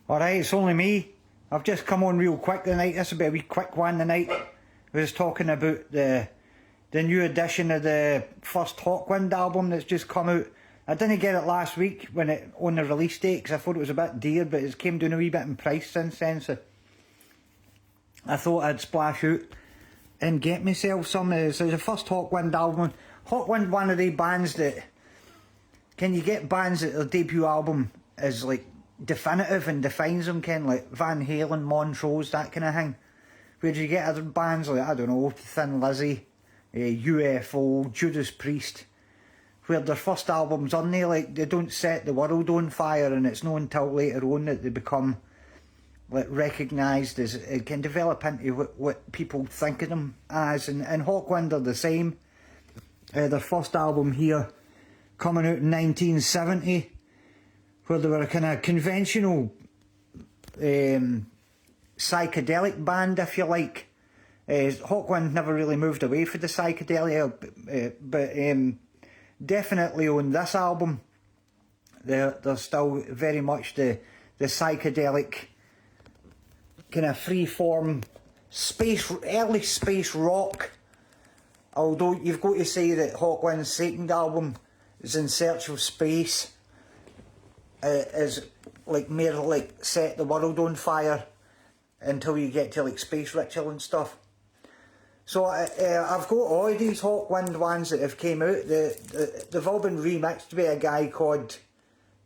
Alright, it's only me. I've just come on real quick tonight. This will be a wee quick one tonight. I was talking about the new edition of the first Hawkwind album that's just come out. I didn't get it last week when it on the release date because I thought it was a bit dear, but it's came down a wee bit in price since then, so I thought I'd splash out and get myself some. So the first Hawkwind album. Hawkwind, one of the bands that, can you get bands that their debut album is like definitive and defines them, Ken, like Van Halen, Montrose, that kind of thing. Where do you get other bands like, I don't know, Thin Lizzy, UFO, Judas Priest, where their first albums on there, like, they don't set the world on fire, and it's not until later on that they become like recognised as, it can develop into what people think of them as, and Hawkwind are the same. Their first album here coming out in 1970, where they were a kind of conventional psychedelic band, if you like. Hawkwind never really moved away from the psychedelia, but definitely on this album they're still very much the psychedelic kind of free-form early space rock. Although you've got to say that Hawkwind's second album is In Search of Space, is like more like set the world on fire until you get to like Space Ritual and stuff. So I've got all of these Hawkwind ones that have came out. They've all been remixed by a guy called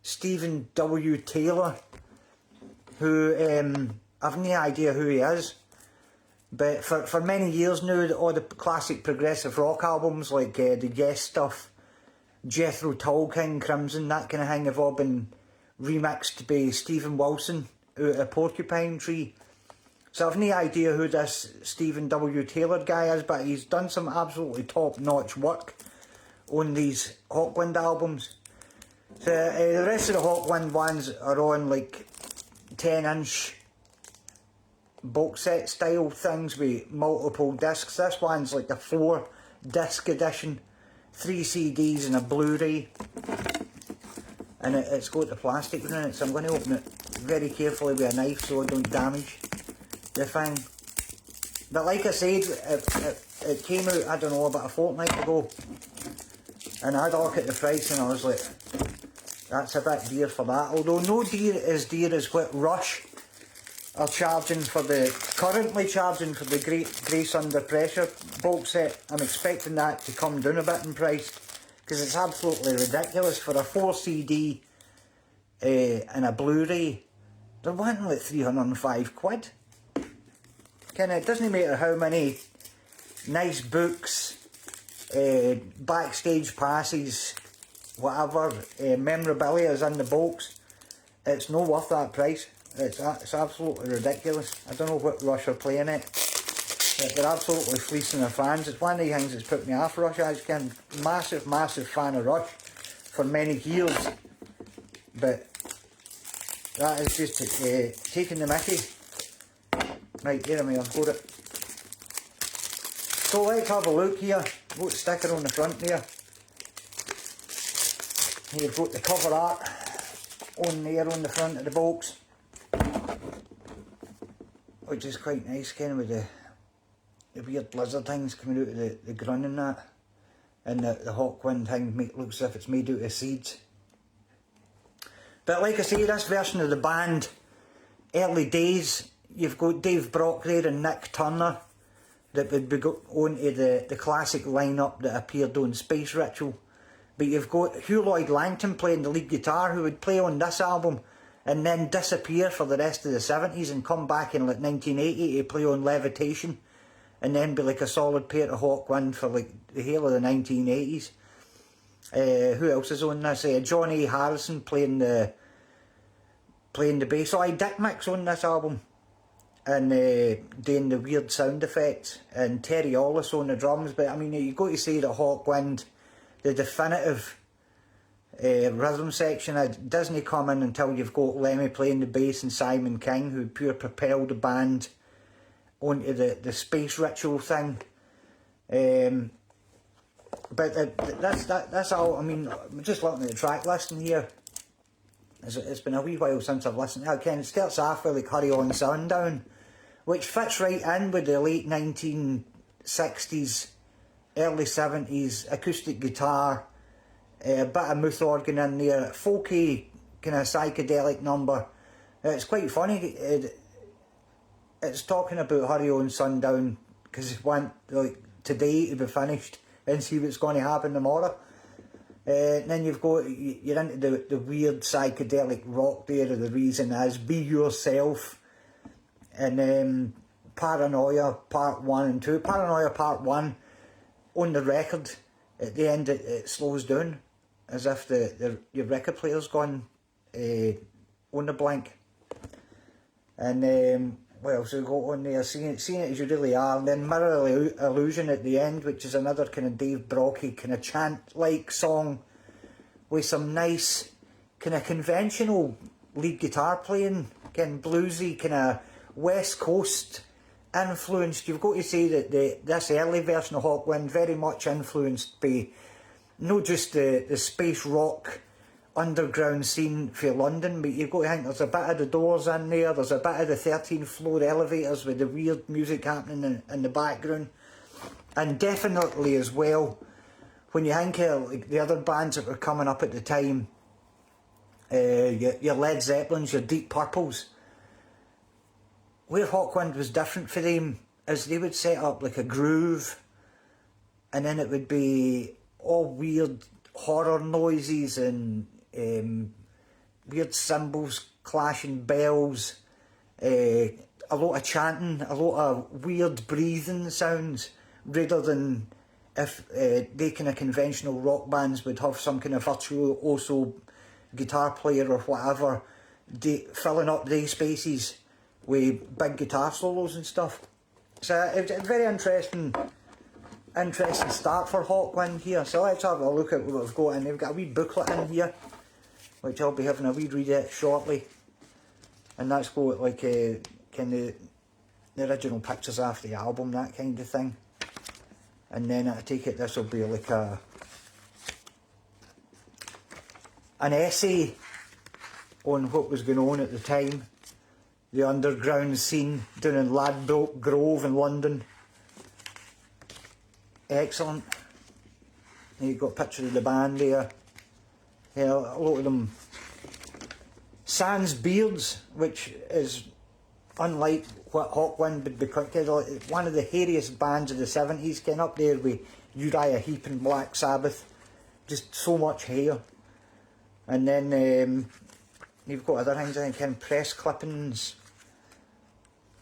Stephen W. Taylor, who I've no idea who he is. But for many years now, all the classic progressive rock albums like the Yes stuff, Jethro Tull, King Crimson, that kind of thing, have all been remixed by Stephen Wilson out of Porcupine Tree. So I've no idea who this Stephen W. Taylor guy is, but he's done some absolutely top-notch work on these Hawkwind albums. So the rest of the Hawkwind ones are on like 10-inch box set style things with multiple discs. This one's like a 4-disc edition, 3 CDs and a Blu-ray, and it's got the plastic in it, so I'm going to open it very carefully with a knife so I don't damage the thing. But like I said, it came out, I don't know, about a fortnight ago, and I had a look at the price and I was like, that's a bit dear for that. Although no dear as dear as what Rush are currently charging for the Grace Under Pressure box set. I'm expecting that to come down a bit in price, because it's absolutely ridiculous for a 4 CD and a Blu-ray. They're wanting like 305 quid. It doesn't matter how many nice books, backstage passes, whatever, memorabilia is in the box, it's not worth that price. It's absolutely ridiculous. I don't know what Rush are playing at. They're absolutely fleecing their fans. It's one of the things that's put me off Rush. I was a massive fan of Rush for many years, but that is just taking the mickey. Right, there I've got it. So let's have a look here. Got the sticker on the front there. You've got the cover art on there on the front of the box, which is quite nice, kind of with the weird lizard things coming out of the ground and that, and the Hawkwind thing looks as if it's made out of seeds. But like I say, this version of the band, early days, you've got Dave Brock there and Nick Turner that would be on to the classic lineup that appeared on Space Ritual. But you've got Hugh Lloyd Langton playing the lead guitar, who would play on this album and then disappear for the rest of the 70s and come back in like 1980 to play on Levitation, and then be like a solid pair to Hawkwind for like the whole of the 1980s. Who else is on this? Johnny Harrison playing the bass. So Dick Mix on this album, and doing the weird sound effects, and Terry Ollis on the drums. But I mean, you've got to say that Hawkwind, the definitive rhythm section, doesn't come in until you've got Lemmy playing the bass and Simon King, who pure propelled the band onto the Space Ritual thing. But that's all. I mean, I'm just looking at the track listing here. It's been a wee while since I've listened to it. Again, it starts off with like Hurry On Sundown, which fits right in with the late 1960s, early 70s acoustic guitar, a bit of mouth organ in there, folky kind of psychedelic number. It's quite funny. It's talking about Hurry On Sundown because it went like today to be finished and see what's going to happen tomorrow. And then you're into the weird psychedelic rock there. The reason is Be Yourself, and Paranoia Part 1 and 2. Paranoia Part 1, on the record, at the end it slows down as if your record player's gone on the blank. And what else we got on there? Seeing it as you really are. And then Mirror Illusion at the end, which is another kind of Dave Brocky kind of chant-like song with some nice kind of conventional lead guitar playing, again bluesy, kind of West Coast influenced. You've got to say that this early version of Hawkwind very much influenced by not just the space rock underground scene for London, but you've got to think there's a bit of the Doors in there, there's a bit of the 13th floor elevators with the weird music happening in the background, and definitely as well, when you think of like the other bands that were coming up at the time, your Led Zeppelins, your Deep Purples, where Hawkwind was different for them is they would set up like a groove, and then it would be all weird horror noises and weird cymbals, clashing bells, a lot of chanting, a lot of weird breathing sounds, rather than if they kind of conventional rock bands would have some kind of virtuoso guitar player or whatever filling up their spaces with big guitar solos and stuff. So it's a very interesting start for Hawkwind here. So let's have a look at what we've got, and they've got a wee booklet in here, which I'll be having a wee read at shortly, and that's got like kind of the original pictures after the album, that kind of thing. And then I take it this will be like an essay on what was going on at the time, the underground scene down in Ladbroke Grove in London. Excellent. And you've got a picture of the band there. Yeah, a lot of them sans beards, which is unlike what Hawkwind would be considered. One of the hairiest bands of the 70s, came up there with Uriah Heep and Black Sabbath. Just so much hair. And then you've got other things, I think, press clippings.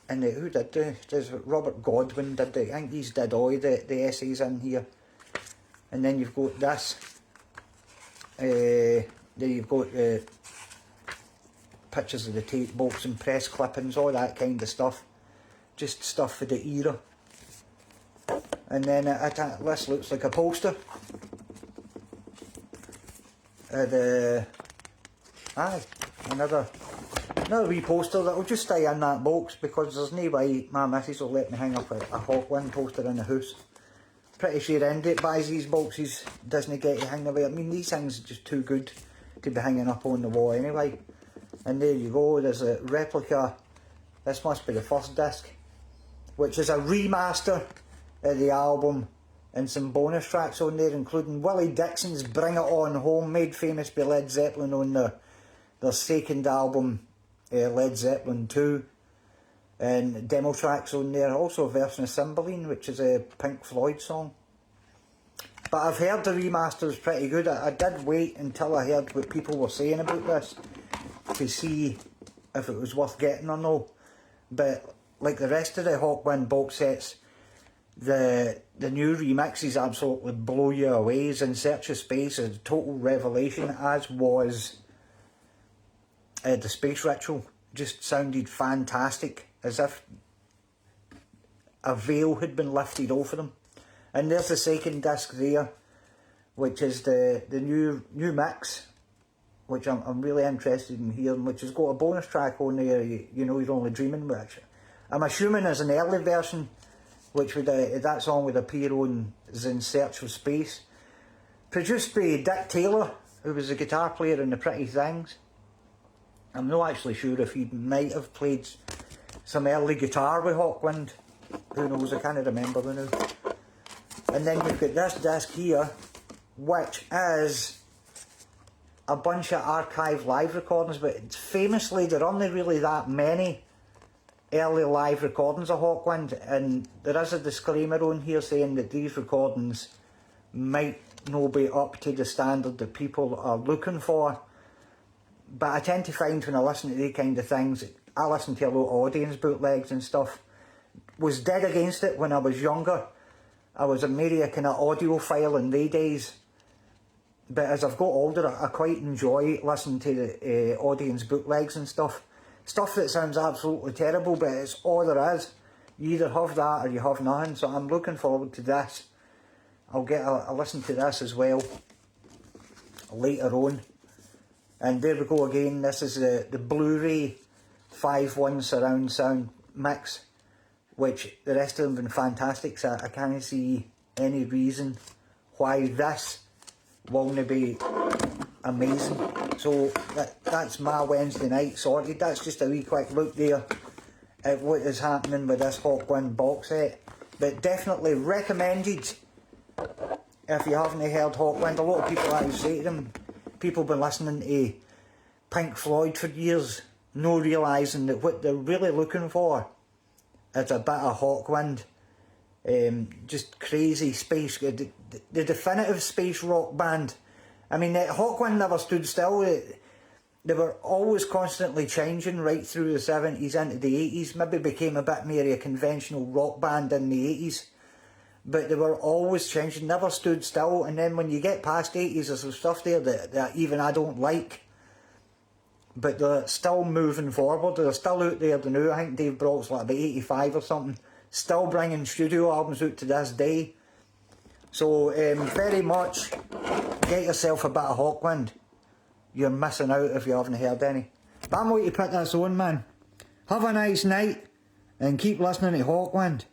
And who did this? Robert Godwin did I think he's did all the essays in here. And then you've got this. There you've got pictures of the tape box and press clippings, all that kind of stuff. Just stuff for the era. And then this looks like a poster. Another wee poster that'll just stay in that box, because there's no way my missus will let me hang up a Hawkwind poster in the house. Pretty sure Endit buys these boxes, doesn't get to hang away. I mean, these things are just too good to be hanging up on the wall anyway. And there you go, there's a replica. This must be the first disc, which is a remaster of the album, and some bonus tracks on there, including Willie Dixon's Bring It On Home, made famous by Led Zeppelin on their second album, Led Zeppelin 2, and demo tracks on there. Also a version of Cymbeline, which is a Pink Floyd song. But I've heard the remaster is pretty good. I did wait until I heard what people were saying about this to see if it was worth getting or no. But like the rest of the Hawkwind box sets, the new remixes absolutely blow you away. In Search of Space is a total revelation, as was the Space Ritual. Just sounded fantastic, as if a veil had been lifted off of them. And there's the second disc there, which is the new mix, which I'm really interested in hearing, which has got a bonus track on there, you know You're Only Dreaming, which I'm assuming is an early version, which would that song would appear on In Search of Space. Produced by Dick Taylor, who was a guitar player in the Pretty Things. I'm not actually sure if he might have played some early guitar with Hawkwind. Who knows, I can't remember the now. And then you've got this disc here, which is a bunch of archive live recordings, but famously there aren't really that many early live recordings of Hawkwind, and there is a disclaimer on here saying that these recordings might not be up to the standard that people are looking for. But I tend to find when I listen to these kind of things, I listen to a lot of audience bootlegs and stuff. Was dead against it when I was younger. I was a merely a kind of audiophile in the days. But as I've got older, I quite enjoy listening to the audience bootlegs and stuff. Stuff that sounds absolutely terrible, but it's all there is. You either have that or you have nothing. So I'm looking forward to this. I'll get a listen to this as well later on. And there we go again. This is the Blu-ray 5.1 surround sound mix, which the rest of them have been fantastic. So I can't see any reason why this won't be amazing. So that's my Wednesday night sorted. That's just a wee quick look there at what is happening with this Hawkwind box set. But definitely recommended if you haven't heard Hawkwind. A lot of people actually say to them, people have been listening to Pink Floyd for years, no realising that what they're really looking for is a bit of Hawkwind. Just crazy space, the definitive space rock band. I mean, Hawkwind never stood still. They were always constantly changing right through the 70s into the 80s. Maybe became a bit more of a conventional rock band in the 80s. But they were always changing, never stood still. And then when you get past 80s, there's some stuff there that even I don't like. But they're still moving forward. They're still out there now. I think Dave Brock's like about 85 or something. Still bringing studio albums out to this day. So very much get yourself a bit of Hawkwind. You're missing out if you haven't heard any. But I'm going to put this on, man. Have a nice night and keep listening to Hawkwind.